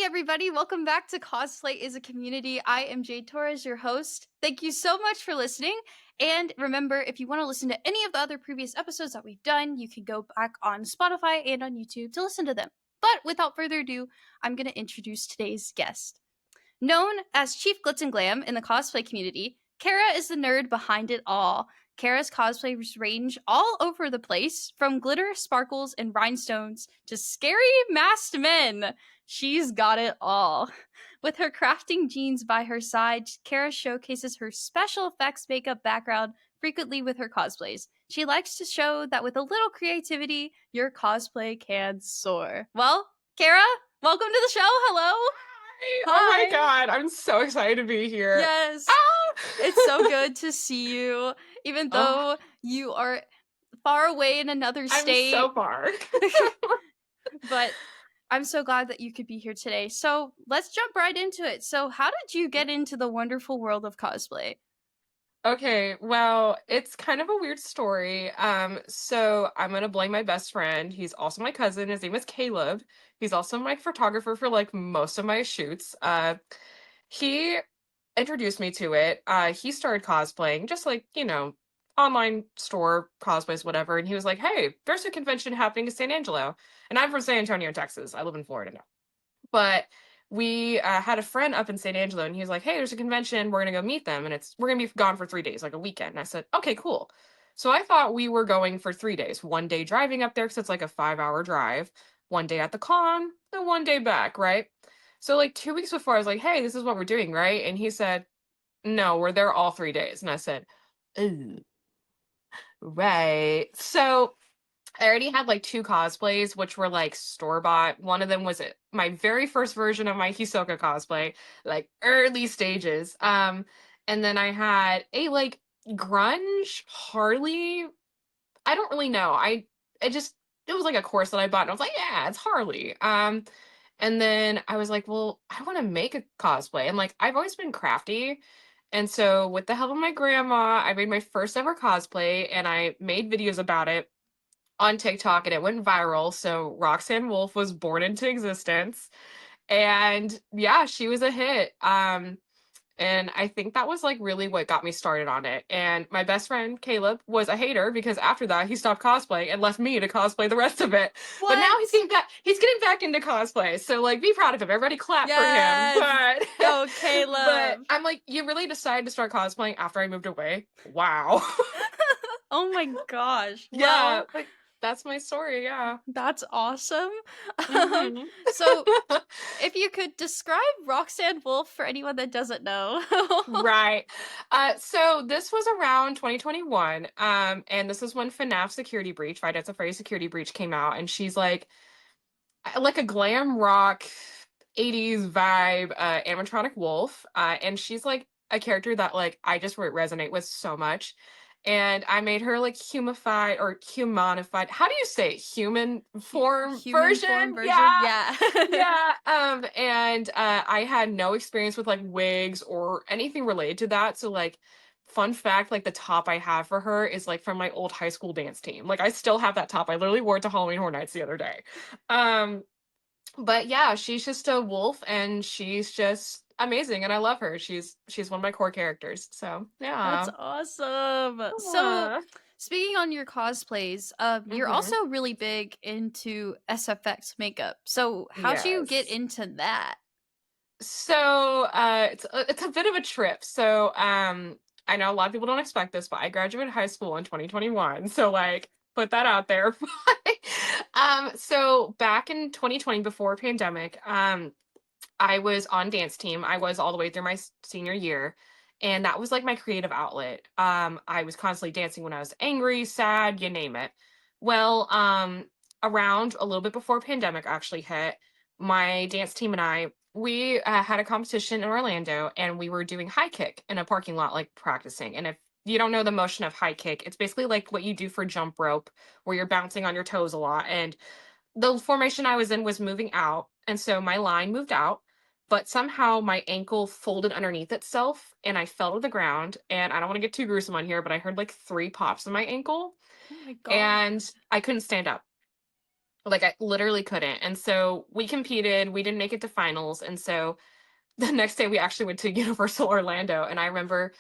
everybody. Welcome back to Cosplay is a Community. I am Jade Torres, your host. Thank you so much for listening. And remember, if you want to listen to any of the other previous episodes that we've done, you can go back on Spotify and on YouTube to listen to them. But without further ado, I'm going to introduce today's guest. Known as Chief Glitz and Glam in the cosplay community, Kara is the nerd behind it all. Kara's cosplays range all over the place, from glitter, sparkles, and rhinestones to scary masked men. She's got it all. With her crafting genes by her side, Kara showcases her special effects makeup background frequently with her cosplays. She likes to show that with a little creativity, your cosplay can soar. Well, Kara, welcome to the show. Hello. Oh my Hi. God, I'm so excited to be here. Yes. Ah! It's so good to see you, even Oh, though you are far away in another I'm state. so far. But I'm so glad that you could be here today. So let's jump right into it. So, how did you get into the wonderful world of cosplay? Okay, well, it's kind of a weird story. So I'm gonna blame my best friend. He's also my cousin. His name is Caleb. He's also my photographer for like most of my shoots. He introduced me to it. He started cosplaying, just like, online store cosplays, whatever. And he was like, "Hey, there's a convention happening in San Angelo." And I'm from San Antonio, Texas. I live in Florida now. But we had a friend up in San Angelo, and he was like, "Hey, there's a convention. We're gonna go meet them, and we're gonna be gone for 3 days, like a weekend." And I said, "Okay, cool." So I thought we were going for 3 days. One day driving up there because it's like a 5-hour drive. One day at the con, and one day back, right? So like 2 weeks before, I was like, "Hey, this is what we're doing, right?" And he said, "No, we're there all 3 days." And I said, "Ooh, right." So I already had like two cosplays, which were like store bought. One of them was my very first version of my Hisoka cosplay, like early stages. And then I had a like grunge Harley. I don't really know. I just it was like a course that I bought, and I was like, yeah, it's Harley. And then I was like, well, I want to make a cosplay, and like I've always been crafty. And so, with the help of my grandma, I made my first ever cosplay and I made videos about it on TikTok and it went viral. So Roxanne Wolf was born into existence. And yeah, she was a hit. And I think that was like really what got me started on it. And my best friend Caleb was a hater because after that he stopped cosplay and left me to cosplay the rest of it. But now What? he's getting back into cosplay. So like be proud of him. Everybody clap for him. Yes. But Go, but Caleb. I'm like, you really decided to start cosplaying after I moved away? Wow. Oh my gosh. Yeah, Well, like that's my story, yeah. that's awesome. Um, Mhm. so, if you could describe Roxanne Wolf for anyone that doesn't know. Right. So this was around 2021. And this is when FNAF Security Breach, Five Nights at Freddy's Security Breach came out, and she's like a glam rock 80s vibe animatronic wolf. And she's like a character that like I just resonate with so much. And I made her like humified or humanified. How do you say it? Human form Human form version? version? Yeah. Yeah. Yeah. And I had no experience with like wigs or anything related to that. So like fun fact, like the top I have for her is like from my old high school dance team. Like I still have that top. I literally wore it to Halloween Horror Nights the other day. Um, but yeah, she's just a wolf and she's just amazing and I love her. She's one of my core characters. So, That's yeah. awesome. So, Aw. speaking on your cosplays, you're Mhm. also really big into SFX makeup. So, how'd you get Yes. into that? So, it's a bit of a trip. So, I know a lot of people don't expect this, but I graduated high school in 2021. So, like, put that out there. So back in 2020 before pandemic, I was on dance team. I was all the way through my senior year, and that was like my creative outlet. I was constantly dancing when I was angry, sad, you name it. Well, around a little bit before pandemic actually hit, my dance team and we had a competition in Orlando, and we were doing high kick in a parking lot, like practicing. And if you don't know the motion of high kick, it's basically like what you do for jump rope, where you're bouncing on your toes a lot. And the formation I was in was moving out, and so my line moved out, but somehow my ankle folded underneath itself and I fell to the ground. And I don't want to get too gruesome on here, but I heard like three pops in my ankle Oh my god. and I couldn't stand up. Like, I literally couldn't, and so we competed, we didn't make it to finals, and so the next day we actually went to Universal Orlando, and I remember,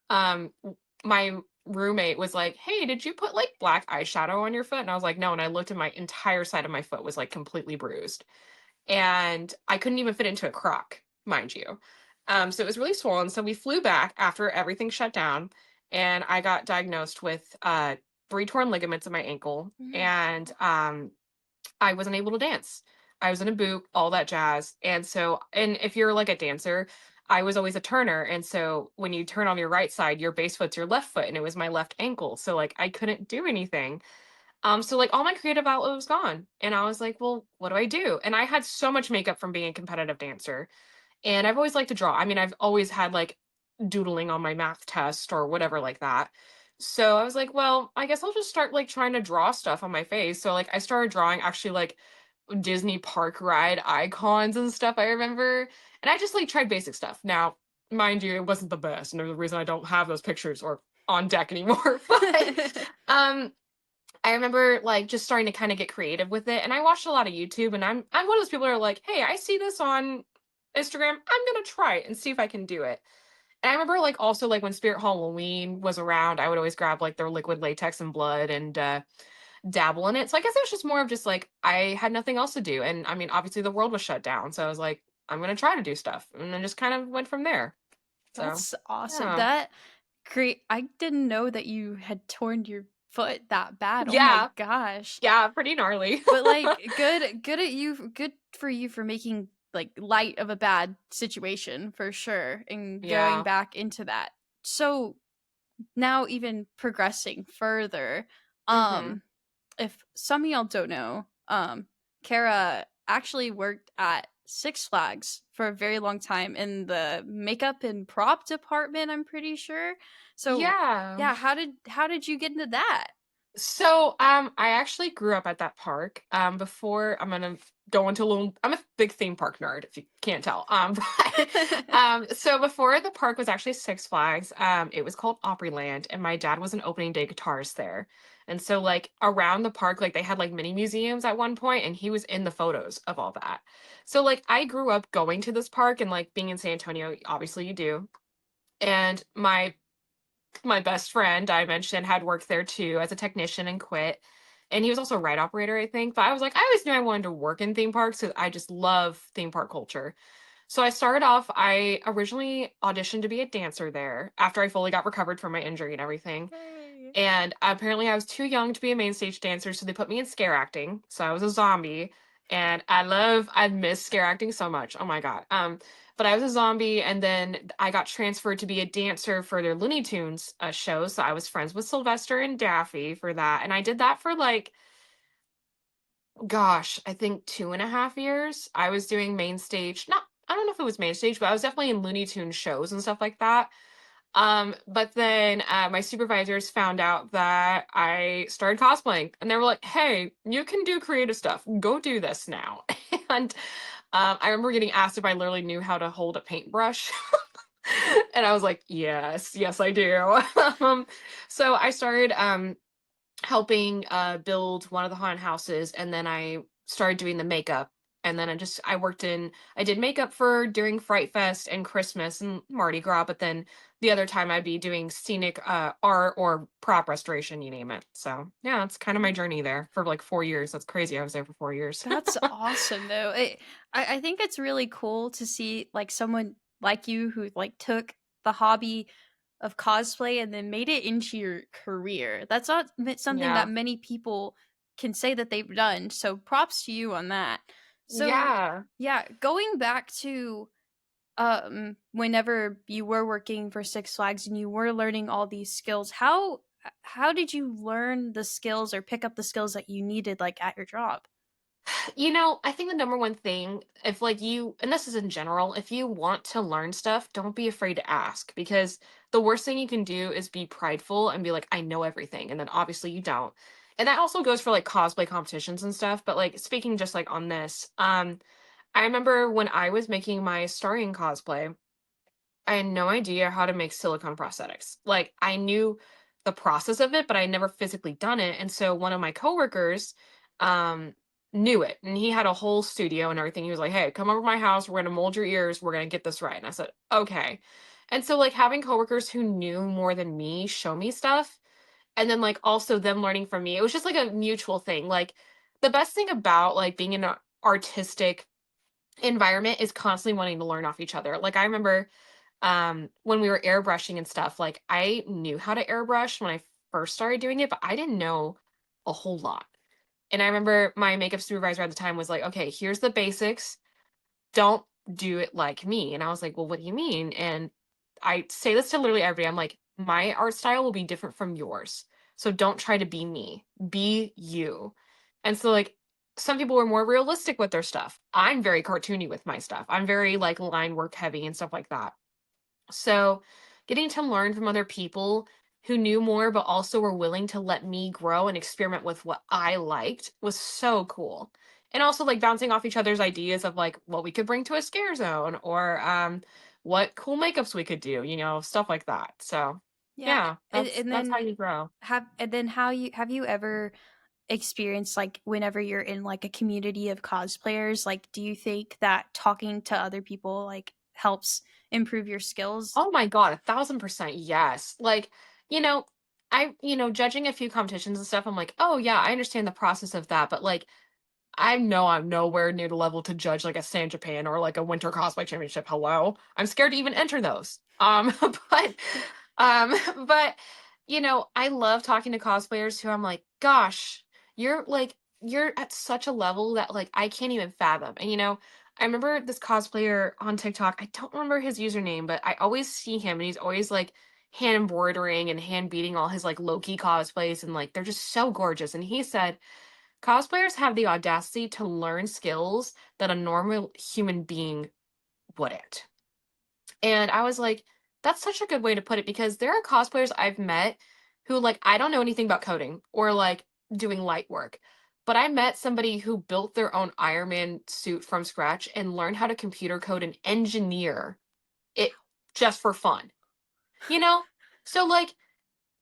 my roommate was like, "Hey, did you put, like, black eyeshadow on your foot?" And I was like, "No," and I looked and my entire side of my foot was, like, completely bruised, and I couldn't even fit into a Croc, mind you. So it was really swollen, so we flew back after everything shut down, and I got diagnosed with, 3 torn ligaments in my ankle, Mm. and, I wasn't able to dance. I was in a boot, all that jazz. And if you're like a dancer, I was always a turner. And so when you turn on your right side, your base foot's your left foot, and it was my left ankle. So like I couldn't do anything. So like all my creative outlet was gone. And I was like, well, what do I do? And I had so much makeup from being a competitive dancer. And I've always liked to draw. I mean, I've always had like doodling on my math test or whatever like that. So I was like, well, I guess I'll just start like trying to draw stuff on my face. So like I started drawing actually like Disney park ride icons and stuff, I remember. And I just like tried basic stuff. Now, mind you, it wasn't the best. And there's a reason I don't have those pictures or on deck anymore. But um I remember like just starting to kind of get creative with it. And I watched a lot of YouTube, and I'm one of those people who are like, hey, I see this on Instagram. I'm gonna try it and see if I can do it. And I remember like also like when Spirit Halloween was around, I would always grab like their liquid latex and blood and dabble in it. So I guess it was just more of just like I had nothing else to do. And I mean, obviously the world was shut down. So I was like, I'm gonna try to do stuff. And then just kind of went from there. So That's awesome. yeah. That great. I didn't know that you had torn your foot that bad. Oh my Yeah. gosh. Yeah, pretty gnarly. But like good at you, good for you for making like light of a bad situation for sure and going Yeah. back into that. So now even progressing further, Hmm. um if some of y'all don't know, Kara actually worked at Six Flags for a very long time in the makeup and prop department, I'm pretty sure. So, Yeah. yeah, how did you get into that? So, I actually grew up at that park. Before I'm gonna go into a little. I'm a big theme park nerd, if you can't tell. But, so before the park was actually Six Flags, it was called Opryland, and my dad was an opening day guitarist there. And so, like around the park, like they had like mini museums at one point, and he was in the photos of all that. So, like, I grew up going to this park and like being in San Antonio. Obviously, you do. And my best friend I mentioned had worked there too as a technician and quit. And he was also a ride operator, I think. But I was like, I always knew I wanted to work in theme parks because I just love theme park culture. So I started off, I originally auditioned to be a dancer there after I fully got recovered from my injury and everything. Yay. And apparently I was too young to be a main stage dancer, so they put me in scare acting. So I was a zombie. And I miss scare acting so much. Oh my God. But I was a zombie, and then I got transferred to be a dancer for their Looney Tunes show. So I was friends with Sylvester and Daffy for that. And I did that for like, gosh, I think 2.5 years. I was doing main stage. Not, I don't know if it was main stage, but I was definitely in Looney Tunes shows and stuff like that. But then my supervisors found out that I started cosplaying, and they were like, "Hey, you can do creative stuff. Go do this now." And I remember getting asked if I literally knew how to hold a paintbrush, and I was like, "Yes, yes, I do." um, so I started helping build one of the haunted houses, and then I started doing the makeup. And then I did makeup for during Fright Fest and Christmas and Mardi Gras, but then the other time I'd be doing scenic art or prop restoration, you name it. So yeah, that's kind of my journey there for like 4 years. That's crazy. I was there for 4 years. That's awesome though. I think it's really cool to see like someone like you who like took the hobby of cosplay and then made it into your career. That's not something Yeah. that many people can say that they've done. So props to you on that. So Yeah. yeah, going back to whenever you were working for Six Flags and you were learning all these skills, how did you learn the skills or pick up the skills that you needed like at your job? I think the number one thing, if like you, and this is in general, if you want to learn stuff, don't be afraid to ask, because the worst thing you can do is be prideful and be like, I know everything. And then obviously you don't. And that also goes for like cosplay competitions and stuff. But like speaking just like on this, I remember when I was making my starring cosplay, I had no idea how to make silicone prosthetics. Like I knew the process of it, but I never physically done it. And so one of my coworkers, um, knew it, and he had a whole studio and everything. He was like, "Hey, come over to my house. We're gonna mold your ears. We're gonna get this right." And I said, "Okay." And so like having coworkers who knew more than me show me stuff, and then like also them learning from me. It was just like a mutual thing. Like the best thing about like being in an artistic environment is constantly wanting to learn off each other. Like I remember when we were airbrushing and stuff, like I knew how to airbrush when I first started doing it, but I didn't know a whole lot. And I remember my makeup supervisor at the time was like, "Okay, here's the basics. Don't do it like me." And I was like, "Well, what do you mean?" And I say this to literally everybody. I'm like, "My art style will be different from yours. So don't try to be me. Be you." And so like some people were more realistic with their stuff. I'm very cartoony with my stuff. I'm very like line work heavy and stuff like that. So, getting to learn from other people who knew more, but also were willing to let me grow and experiment with what I liked was so cool. And also, like bouncing off each other's ideas of like what we could bring to a scare zone or what cool makeups we could do, stuff like that. So, Yeah, yeah, and that's how then you grow. how you have you ever experienced, like, whenever you're in, like, a community of cosplayers, like, do you think that talking to other people, like, helps improve your skills? Oh my God, 1000% yes. Like, you know, judging a few competitions and stuff, I'm like, oh yeah, I understand the process of that. But like, I know I'm nowhere near the level to judge like a San Japan or like a Winter Cosplay Championship. Hello, I'm scared to even enter those. But, um, but I love talking to cosplayers who I'm like, gosh, you're at such a level that like I can't even fathom. And I remember this cosplayer on TikTok. I don't remember his username, but I always see him, and he's always like hand embroidering and hand beating all his like Loki cosplays, and like they're just so gorgeous. And he said cosplayers have the audacity to learn skills that a normal human being wouldn't. And I was like, that's such a good way to put it because there are cosplayers I've met who, like, I don't know anything about coding or like doing light work, but I met somebody who built their own Iron Man suit from scratch and learned how to computer code and engineer it just for fun, you know? So, like,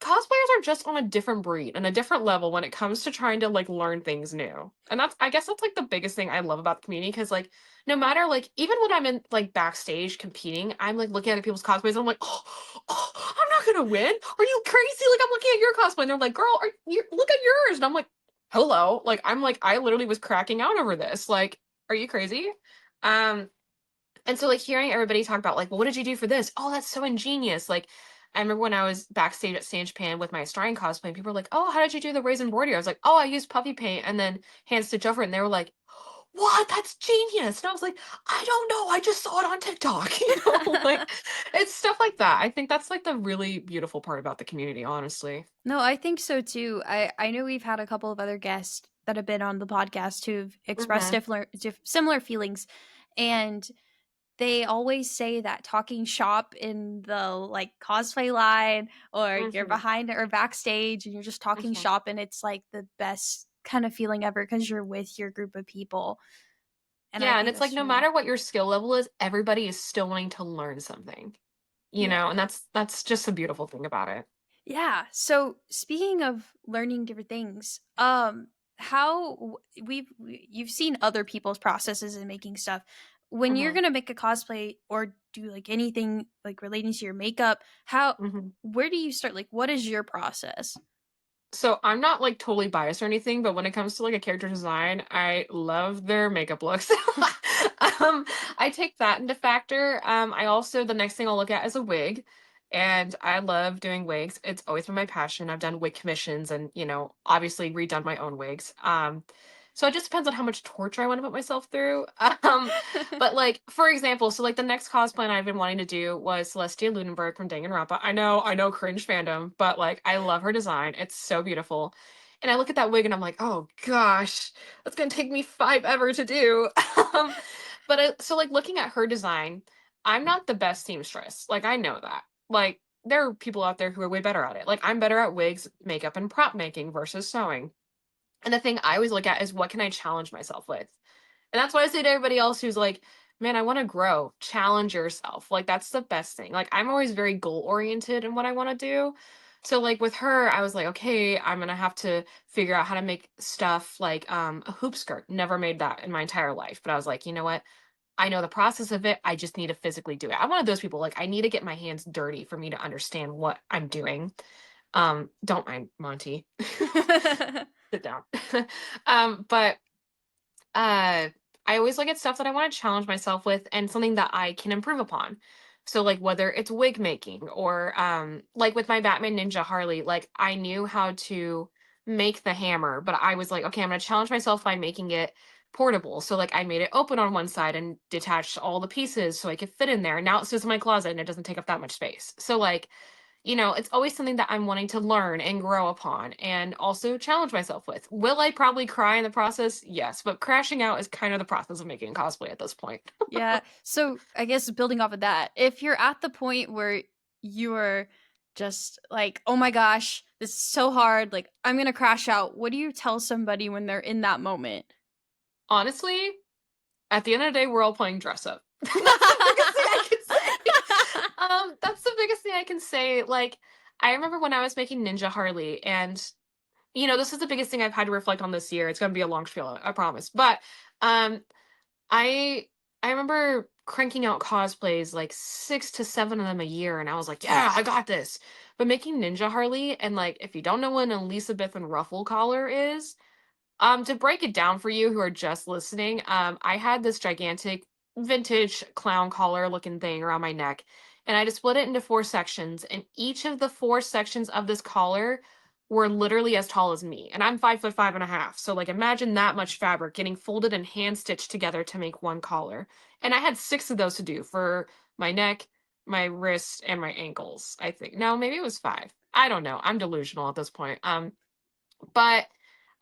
cosplayers are just on a different breed and a different level when it comes to trying to like learn things new. And I guess that's like the biggest thing I love about the community because like no matter like even when I'm in like backstage competing, I'm like looking at other people's cosplays and I'm like, I'm not gonna win. Are you crazy? Like I'm looking at your cosplay and they're like, girl, are you look at yours. And I'm like, hello. Like I'm like, I literally was cracking out over this. Like, are you crazy? Um and so, like, hearing everybody talk about, like, "Well, what did you do for this?" "Oh, that's so ingenious." Like, I remember when I was backstage at San Japan with my Australian cosplay, and people were like, "Oh, how did you do the raise embroidery?" I was like, "Oh, I used puffy paint and then hand stitch over it." And they were like, "What? That's genius." And I was like, "I don't know. I just saw it on TikTok." Like, it's stuff like that. I think that's, like, the really beautiful part about the community, honestly. No, I think so too. I know we've had a couple of other guests that have been on the podcast who've expressed Mhm, similar feelings, and they always say that talking shop in the, like, cosplay line, or you're mhm, behind or backstage and you're just talking mhm. shop, and it's, like, the best kind of feeling ever because 'cause you're with your group of people, and I Yeah, and think it's like that's no really matter what your skill level is, everybody is still wanting to learn something, yeah. and that's just a beautiful thing about it. Yeah. So speaking of learning different things, how you've seen other people's processes in making stuff. When you're Mhm, gonna make a cosplay or do like anything like relating to your makeup, how mhm. where do you start? Like, what is your process? So I'm not like totally biased or anything, but when it comes to like a character design, I love their makeup looks. um, I take that into factor. I also the next thing I'll look at is a wig, and I love doing wigs. It's always been my passion. I've done wig commissions and obviously redone my own wigs. So it just depends on how much torture I want to put myself through. But like for example, so like the next cosplay I've been wanting to do was Celestia Lunenburg from Danganronpa. I know, cringe fandom, but like I love her design. It's so beautiful. And I look at that wig and I'm like, oh gosh, that's gonna take me 5 ever to do. um, so like looking at her design, I'm not the best seamstress. Like I know that. Like there are people out there who are way better at it. Like I'm better at wigs, makeup, and prop making versus sewing. And the thing I always look at is what can I challenge myself with? And that's why I say to everybody else who's like, man, I want to grow, challenge yourself. Like, that's the best thing. Like, I'm always very goal oriented in what I want to do. So like with her, I was like, okay, I'm gonna have to figure out how to make stuff like a hoop skirt. Never made that in my entire life. But I was like, you know what? I know the process of it. I just need to physically do it. I'm one of those people, like I need to get my hands dirty for me to understand what I'm doing. Don't mind Monty. Sit down. But uh I always look at stuff that I want to challenge myself with and something that I can improve upon. So like whether it's wig making or like with my Batman Ninja Harley, like I knew how to make the hammer, but I was like, okay, I'm gonna challenge myself by making it portable. So like I made it open on one side and detached all the pieces so I could fit in there. Now it sits in my closet and it doesn't take up that much space. So like it's always something that I'm wanting to learn and grow upon and also challenge myself with. Will I probably cry in the process? Yes, but crashing out is kind of the process of making cosplay at this point. Yeah. So I guess building off of that, if you're at the point where you're just like, oh my gosh, this is so hard, like I'm gonna crash out, what do you tell somebody when they're in that moment? Honestly, at the end of the day, we're all playing dress up. That's the biggest thing I can say. That's the biggest thing I can say. Like, I remember when I was making Ninja Harley, and this is the biggest thing I've had to reflect on this year. It's gonna be a long spiel, I promise. But um I I remember cranking out cosplays like 6 to 7 of them a year, and I was like, "Yeah, I got this." But making Ninja Harley, and like if you don't know what an Elizabeth and ruffle collar is, to break it down for you who are just listening, I had this gigantic vintage clown collar looking thing around my neck, and I just split it into 4 sections, and each of the 4 sections of this collar were literally as tall as me, and I'm 5'5" and a half. So like imagine that much fabric getting folded and hand stitched together to make one collar. And I had 6 of those to do for my neck, my wrist, and my ankles, I think. No, maybe it was 5. I don't know. I'm delusional at this point. But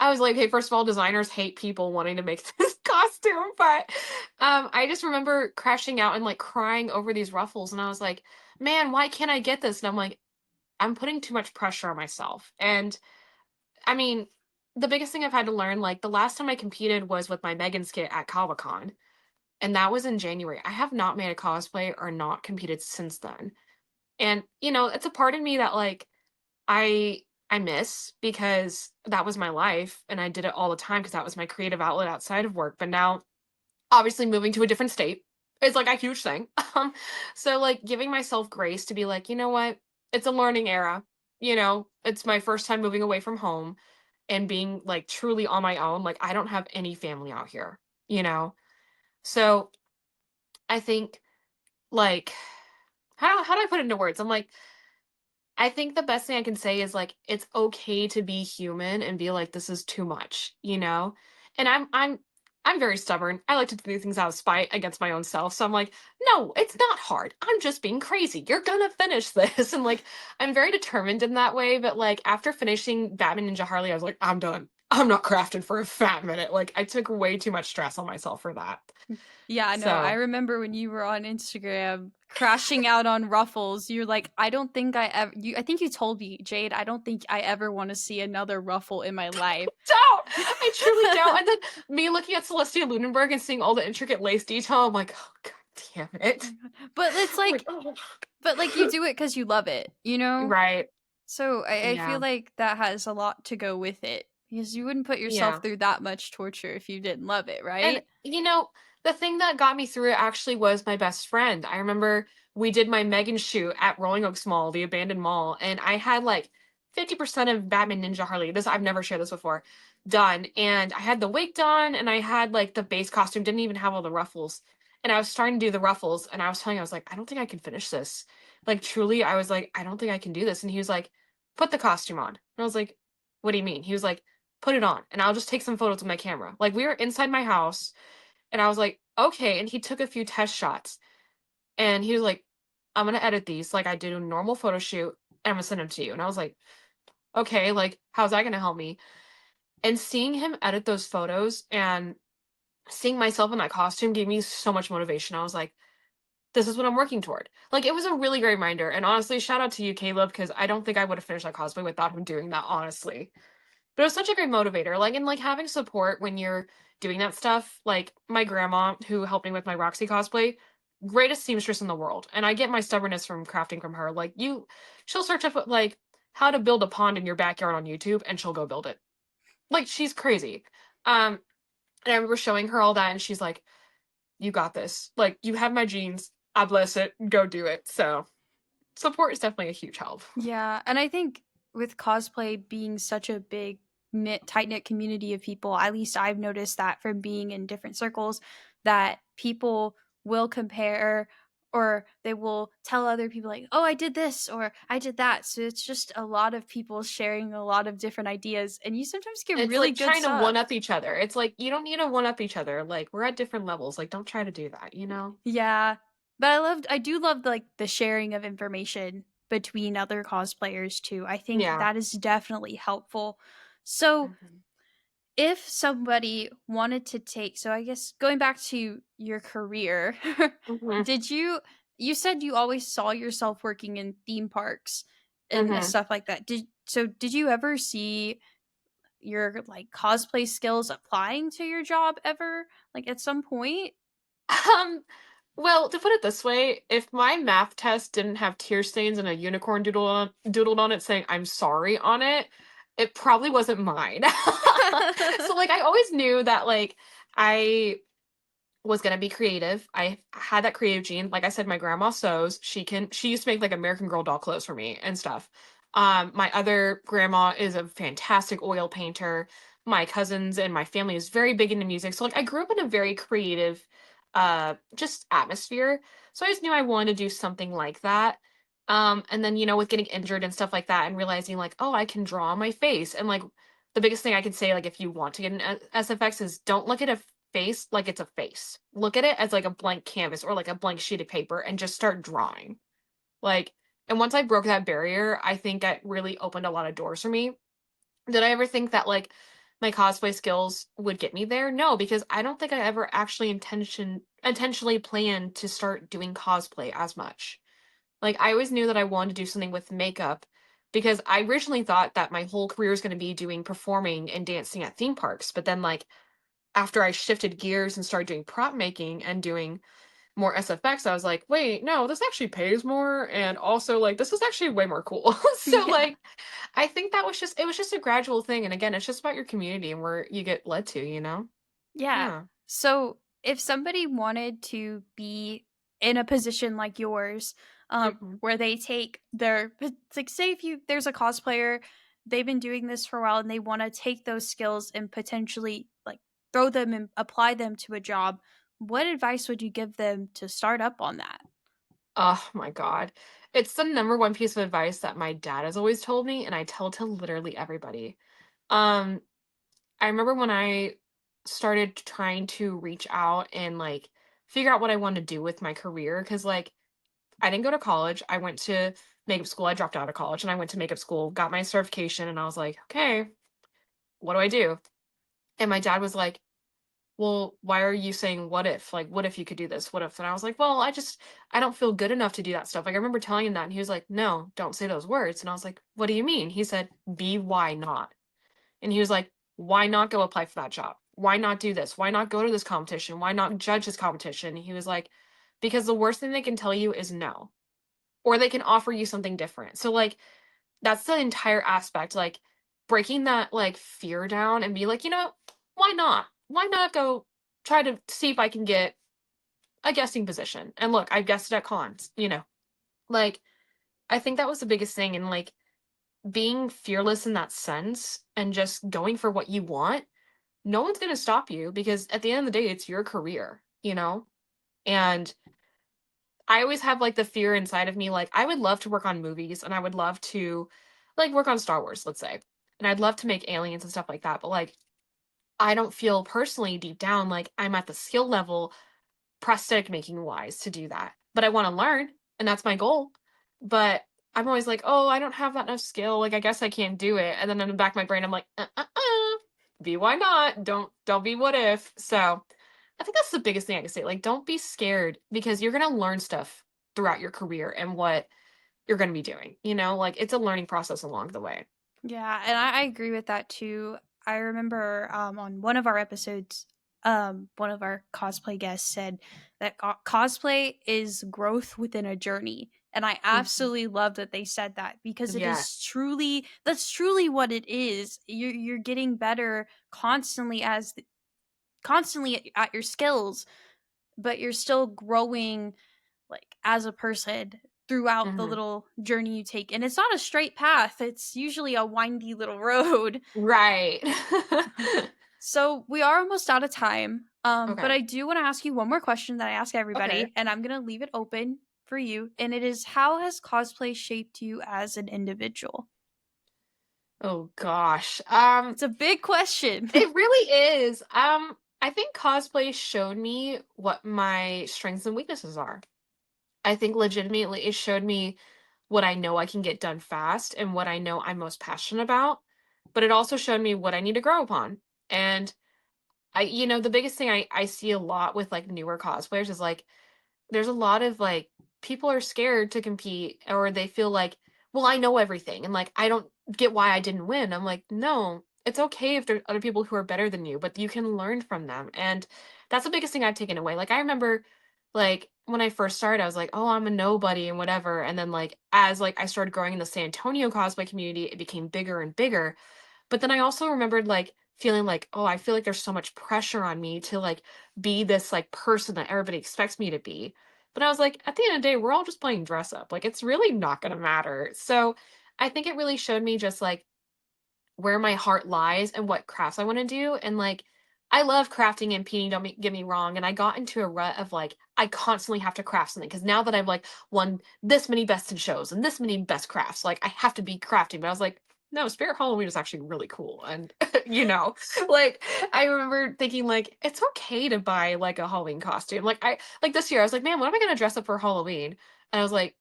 I was like, "Hey, first of all, designers hate people wanting to make this costume," but, I just remember crashing out and, like, crying over these ruffles, and I was like, "Man, why can't I get this?" And I'm like, "I'm putting too much pressure on myself," and, I mean, the biggest thing I've had to learn, like, the last time I competed was with my Megan skit at Comic-Con, and that was in January. I have not made a cosplay or not competed since then, and, it's a part of me that, like, I miss because that was my life and I did it all the time because that was my creative outlet outside of work. But now, obviously, moving to a different state is like a huge thing. So like giving myself grace to be like, you know what? It's a learning era. It's my first time moving away from home and being like truly on my own. Like I don't have any family out here, you know? So I think like how do I put it into words? I'm like, I think the best thing I can say is like it's okay to be human and be like this is too much, you know? And I'm very stubborn. I like to do things out of spite against my own self. So I'm like, "No, it's not hard. I'm just being crazy. You're gonna finish this." And like I'm very determined in that way, but like after finishing Batman Ninja Harley, I was like, "I'm done. I'm not crafting for a fat minute." Like I took way too much stress on myself for that. Yeah, no, I So, remember when you were on Instagram crashing out on ruffles. You're like, I don't think I ever. I think you told me, Jade. I don't think I ever want to see another ruffle in my life. don't. I truly don't. And then me looking at Celestia Lunenburg and seeing all the intricate lace detail, I'm like, oh god damn Oh it. my God. But it's I'm like, like, oh. but like you do it because you love it, you know. Right. So I feel Yeah. like that has a lot to go with it because you wouldn't put yourself Yeah. through that much torture if you didn't love it, And, right? the thing that got me through it actually was my best friend. I remember we did my Megan shoot at Rolling Oaks Mall, the abandoned mall, and I had like 50% of Batman Ninja Harley. I've never shared this before, done. And I had the wig done and I had like the base costume, didn't even have all the ruffles. And I was starting to do the ruffles and I was telling him, I was like, I don't think I can finish this. Like truly, I was like, I don't think I can do this. And he was like, put the costume on. And I was like, what do you mean? He was like, put it on and I'll just take some photos with my camera. Like we were inside my house and I was like, okay. And he took a few test shots and he was like, I'm going to edit these like I did a normal photo shoot and I'm going to send them to you. And I was like, okay, like, how's that going to help me? And seeing him edit those photos and seeing myself in that costume gave me so much motivation. I was like, this is what I'm working toward. Like, it was a really great reminder. And honestly, shout out to you, Caleb, because I don't think I would have finished that cosplay without him doing that, honestly. But it was such a great motivator, like, and, like, having support when you're doing that stuff, like, my grandma, who helped me with my Roxy cosplay, greatest seamstress in the world, and I get my stubbornness from crafting from her, like, she'll search up, like, how to build a pond in your backyard on YouTube, and she'll go build it. Like, she's crazy. Um, and I remember showing her all that, and she's like, "You got this. Like, you have my genes. I bless it. Go do it." So, support is definitely a huge help. Yeah, and I think with cosplay being such a big tight knit community of people, at least I've noticed that from being in different circles, that people will compare or they will tell other people like, "Oh, I did this," or "I did that." So it's just a lot of people sharing a lot of different ideas, and you sometimes get It's really like good trying to one stuff. up each other. It's like, you don't need to one up each other. Like, we're at different levels. Like, don't try to do that, you know? Yeah. But I do love like the sharing of information between other cosplayers too. I think Yeah. that is definitely helpful. So, Mhm. if somebody wanted to take, so I guess going back to your career, Mhm. did you said you always saw yourself working in theme parks and Mhm. stuff like that. Did you ever see your like cosplay skills applying to your job ever? Like at some point? Um, well, to put it this way, if my math test didn't have tear stains and a unicorn doodled on it saying "I'm sorry" on it, it probably wasn't mine. So, like, I always knew that, like, I was gonna be creative. I had that creative gene. Like I said, my grandma sews. She used to make like American Girl doll clothes for me and stuff. My other grandma is a fantastic oil painter. My cousins and my family is very big into music. So like I grew up in a very creative just atmosphere. So I just knew I wanted to do something like that. And then, with getting injured and stuff like that and realizing like, oh, I can draw on my face. And like the biggest thing I could say, like if you want to get an SFX is don't look at a face like it's a face. Look at it as like a blank canvas or like a blank sheet of paper and just start drawing. Like, and once I broke that barrier, I think it really opened a lot of doors for me. Did I ever think that like my cosplay skills would get me there? No, because I don't think I ever actually intentionally planned to start doing cosplay as much. Like I always knew that I wanted to do something with makeup because I originally thought that my whole career was going to be doing performing and dancing at theme parks. But then like after I shifted gears and started doing prop making and doing more SFX, I was like, wait, no, this actually pays more. And also, like, this is actually way more cool. So, Yeah. like, I think it was just a gradual thing. And again, it's just about your community and where you get led to, you know? Yeah. Yeah. So if somebody wanted to be in a position like yours, Hmm. where they take like say if you there's a cosplayer, they've been doing this for a while and they want to take those skills and potentially like throw them and apply them to a job, what advice would you give them to start up on that? Oh my God. It's the number one piece of advice that my dad has always told me, and I tell to literally everybody. Um, I remember when I started trying to reach out and like figure out what I wanted to do with my career, because like I didn't go to college. I went to makeup school. I dropped out of college and I went to makeup school, got my certification, and I was like, okay, what do I do? And my dad was like, well, why are you saying what if? Like, what if you could do this? What if? And I was like, well, I don't feel good enough to do that stuff. Like, I remember telling him that, and he was like, no, don't say those words. And I was like, what do you mean? He said, be why not? And he was like, why not go apply for that job? Why not do this? Why not go to this competition? Why not judge this competition? He was like, because the worst thing they can tell you is no, or they can offer you something different. So, like, that's the entire aspect, like, breaking that, like, fear down and be like, "You know, why not? Why not go try to see if I can get a guesting position?" And look, I've guested at cons, you know? Like, I think that was the biggest thing, and, like, being fearless in that sense and just going for what you want, no one's gonna stop you because at the end of the day, it's your career, you know? And I always have, like, the fear inside of me, like, I would love to work on movies, and I would love to, like, work on Star Wars, let's say, and I'd love to make aliens and stuff like that, but, like, I don't feel personally deep down like I'm at the skill level prosthetic making wise to do that, but I wanna learn, and that's my goal, but I'm always like, "Oh, I don't have that enough skill, like, I guess I can't do it," and then in the back of my brain, I'm like, be why not, don't be what if." So, I think that's the biggest thing I can say, like, don't be scared because you're gonna learn stuff throughout your career and what you're gonna be doing, you know? Like, it's a learning process along the way. Yeah, and I agree with that too. I remember on one of our episodes, one of our cosplay guests said that cosplay is growth within a journey. And I Mhm. absolutely love that they said that because it is Yes. truly that's truly what it is. You're getting better constantly constantly at your skills, but you're still growing like as a person throughout the Mhm. little journey you take. And it's not a straight path. It's usually a windy little road. Right. So we are almost out of time. But Okay. I do want to ask you one more question that I ask Okay. everybody, and I'm gonna leave it open for you. And it is, how has cosplay shaped you as an individual? Oh gosh. It's a big question. It really is. I think cosplay showed me what my strengths and weaknesses are. I think legitimately it showed me what I know I can get done fast and what I know I'm most passionate about, but it also showed me what I need to grow upon. And the biggest thing I see a lot with like newer cosplayers is like there's a lot of like people are scared to compete or they feel like, well, I know everything and like I don't get why I didn't win. I'm like, no, it's okay if there's other people who are better than you, but you can learn from them. And that's the biggest thing I've taken away. Like I remember like when I first started, I was like, oh, I'm a nobody and whatever. And then like as like I started growing in the San Antonio cosplay community, it became bigger and bigger. But then I also remembered, like, feeling like, "Oh, I feel like there's so much pressure on me to, like, be this, like, person that everybody expects me to be." But I was like, "At the end of the day, we're all just playing dress up, like, it's really not gonna matter." So, I think it really showed me just, like, where my heart lies and what crafts I wanna do, and, like, I love crafting and painting, don't get me wrong, and I got into a rut of, like, I constantly have to craft something because now that I've, like, won this many best in shows and this many best crafts, like, I have to be crafting, but I was like, "No, Spirit Halloween is actually really cool," and, you know, like, I remember thinking, like, it's okay to buy, like, a Halloween costume, like, this year, I was like, "Man, what am I gonna dress up for Halloween?" And I was like,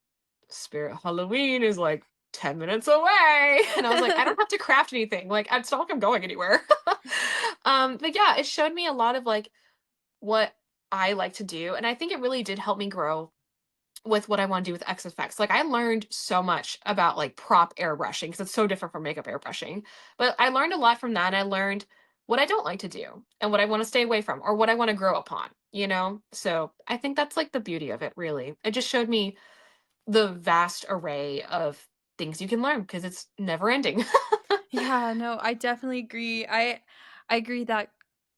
Spirit Halloween is like 10 minutes away. And I was like, I don't have to craft anything. Like, it's not like I'm going anywhere. But yeah, it showed me a lot of like what I like to do. And I think it really did help me grow with what I want to do with XFX. Like, I learned so much about like prop airbrushing because it's so different from makeup airbrushing. But I learned a lot from that. And I learned what I don't like to do and what I want to stay away from or what I want to grow upon, you know? So I think that's like the beauty of it, really. It just showed me the vast array of things you can learn because it's never ending. Yeah, no, I definitely agree. I agree that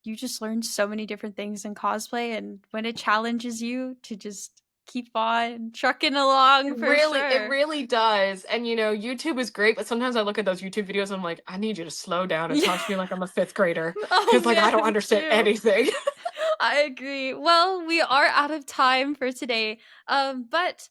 you just learn so many different things in cosplay, and when it challenges you to just keep on trucking along for It sure. really does. And YouTube is great, but sometimes I look at those YouTube videos and I'm like, I need you to slow down and Yeah. talk to me like I'm a fifth grader Oh because like I man, don't me understand too. anything. I agree. Well, we are out of time for today. But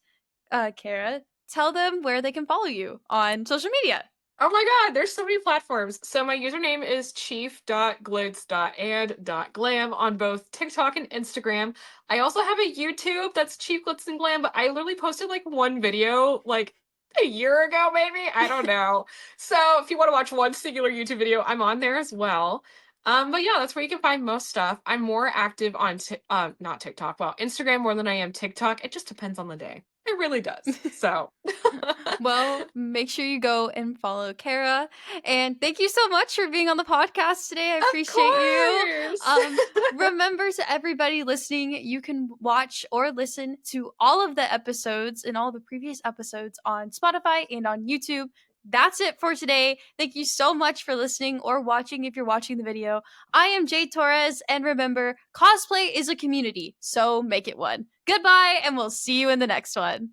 Kara, tell them where they can follow you on social media. Oh my god, there's so many platforms. So my username is chief.glitz.and.glam on both TikTok and Instagram. I also have a YouTube that's Chief Glitz and Glam, but I literally posted like one video like a year ago, maybe. I don't know. So if you want to watch one singular YouTube video, I'm on there as well. But yeah, that's where you can find most stuff. I'm more active on not TikTok, well, Instagram more than I am TikTok. It just depends on the day. It really does. So Well, make sure you go and follow Kara. And thank you so much for being on the podcast today. I of appreciate you. course. Remember, to everybody listening, you can watch or listen to all of the episodes and all the previous episodes on Spotify and on YouTube. That's it for today. Thank you so much for listening or watching if you're watching the video. I am Jay Torres, and remember, cosplay is a community, so make it one. Goodbye, and we'll see you in the next one.